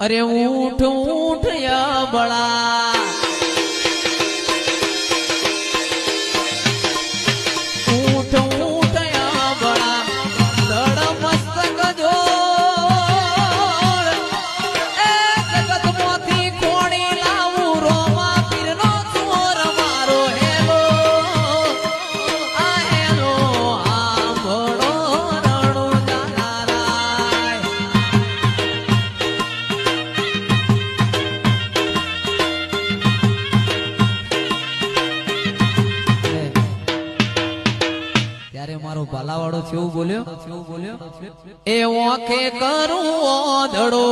अरे ऊठ ऊठ या बड़ा ऊठ ऊठ या बड़ा दड़ मस्तक जो जगत मोती कोणी लावू रोमा पीरनो चोर मारो हेलो आ हेलो आ बड़ो रणो जानाराय ત્યારે મારો ભાલાવાળો છેવું બોલ્યો એ ઓખે કરું ઓધડો